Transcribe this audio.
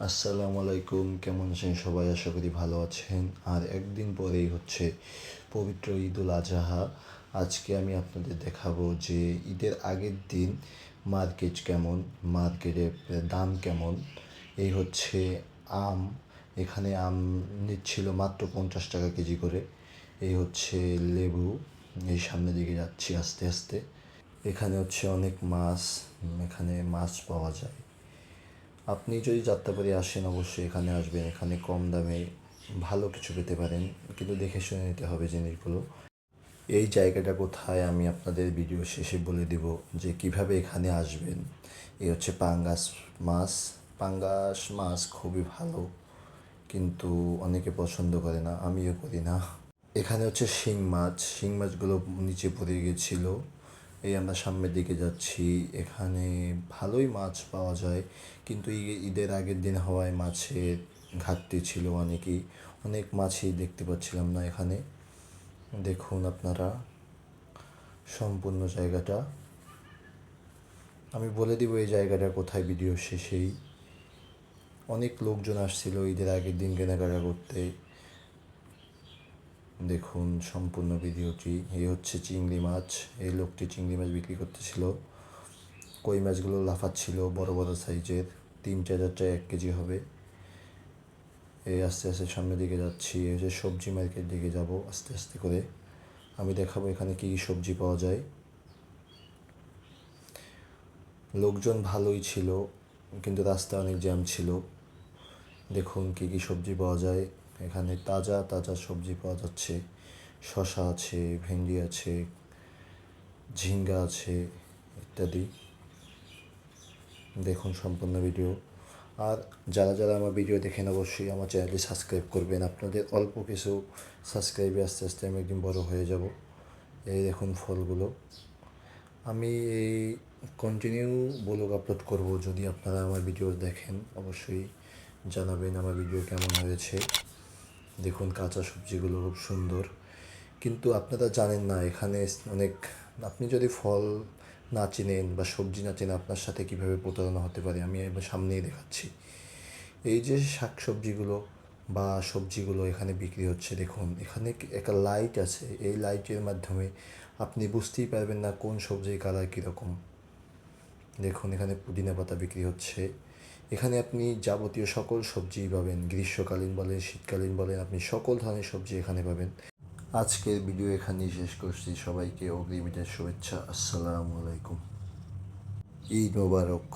আসসালামু আলাইকুম, কেমন আছেন সবাই? আশা করি ভালো আছেন। আর একদিন পরেই হচ্ছে পবিত্র ঈদুল আজহা। আজকে আমি আপনাদের দেখাবো যে ঈদের আগের দিন মার্কেট কেমন, মার্কেটের দাম কেমন। এই হচ্ছে আম, এখানে আম নিচ্ছিল মাত্র 50 টাকা কেজি করে। এই হচ্ছে লেবু, এই সামনের দিকে যাচ্ছি আস্তে আস্তে। এখানে হচ্ছে অনেক মাছ, এখানে মাছ পাওয়া যায়। আপনি যদি যাত্রাবাড়ি আসেন অবশ্যই এখানে আসবেন, এখানে কম দামে ভালো কিছু পেতে পারেন, কিন্তু দেখে শুনে নিতে হবে জিনিসগুলো। এই জায়গাটা কোথায় আমি আপনাদের ভিডিও শেষে বলে দেব যে কিভাবে এখানে আসবেন। এই হচ্ছে পাঙ্গাস মাছ। পাঙ্গাস মাছ খুবই ভালো, কিন্তু অনেকে পছন্দ করে না, আমিও করি না। এখানে হচ্ছে শিং মাছ, শিং মাছগুলো নিচে পড়ে গেছিলো। এই আমরা সামনের দিকে যাচ্ছি, এখানে ভালোই মাছ পাওয়া যায়, কিন্তু ঈদের আগের দিন হওয়ায় মাছের ঘাটতি ছিল অনেকই। অনেক মাছই দেখতে পাচ্ছিলাম না এখানে। দেখুন আপনারা সম্পূর্ণ জায়গাটা। আমি বলে দিব এই জায়গাটা কোথায় ভিডিও শেষেই। অনেক লোকজন আসছিল ঈদের আগের দিন কেনাকাটা করতে। দেখুন সম্পূর্ণ ভিডিওটি। এই হচ্ছে চিংড়ি মাছ, এই লোকটি চিংড়ি মাছ বিক্রি করতেছিল। কই মাছগুলো লাফাচ্ছিল বড় বড় সাইজের, 3-4 1 কেজি হবে। এই আস্তে আস্তে সামনের দিকে যাচ্ছি, এই যে সবজি মার্কেট দিকে যাব আস্তে আস্তে করে। আমি দেখাবো এখানে কী কী সবজি পাওয়া যায়। লোকজন ভালোই ছিল, কিন্তু রাস্তা অনেক জ্যাম ছিল। দেখুন কী কী সবজি পাওয়া যায় এখানে, তাজা তাজা সবজি পাওয়া যাচ্ছে। শসা আছে, ভেন্ডি আছে, ঝিঙ্গা আছে, ইত্যাদি। দেখুন সম্পূর্ণ ভিডিও। আর যারা যারা আমার ভিডিও দেখেন অবশ্যই আমার চ্যানেলটি সাবস্ক্রাইব করবেন। আপনাদের অল্প কিছু সাবস্ক্রাইবে আস্তে আস্তে আমি একদিন বড় হয়ে যাব। এই দেখুন ফলগুলো। আমি এই কন্টিনিউ ব্লগ আপলোড করব, যদি আপনারা আমার ভিডিও দেখেন অবশ্যই জানাবেন আমার ভিডিও কেমন হয়েছে। দেখুন কাঁচা সবজিগুলো খুব সুন্দর, কিন্তু আপনারা জানেন না এখানে অনেক, আপনি যদি ফল না চেনেন বা সবজি না চেনেন আপনার সাথে কীভাবে প্রতারণা হতে পারে আমি এবার সামনেই দেখাচ্ছি। এই যে শাক সবজিগুলো বা সবজিগুলো এখানে বিক্রি হচ্ছে, দেখুন এখানে একটা লাইট আছে, এই লাইটের মাধ্যমে আপনি বুঝতেই পারবেন না কোন সবজির কালার কীরকম। দেখুন এখানে পুদিনা পাতা বিক্রি হচ্ছে। এখানে আপনি যাবতীয় সকল সবজি পাবেন, গ্রীষ্মকালীন বলেন শীতকালীন বলেন, আপনি সকল ধরনের সবজি এখানে পাবেন। আজকের ভিডিও এখানেই শেষ করছি। সবাইকে অগ্রিম ঈদের শুভেচ্ছা। আসসালামু আলাইকুম, ঈদ মোবারক।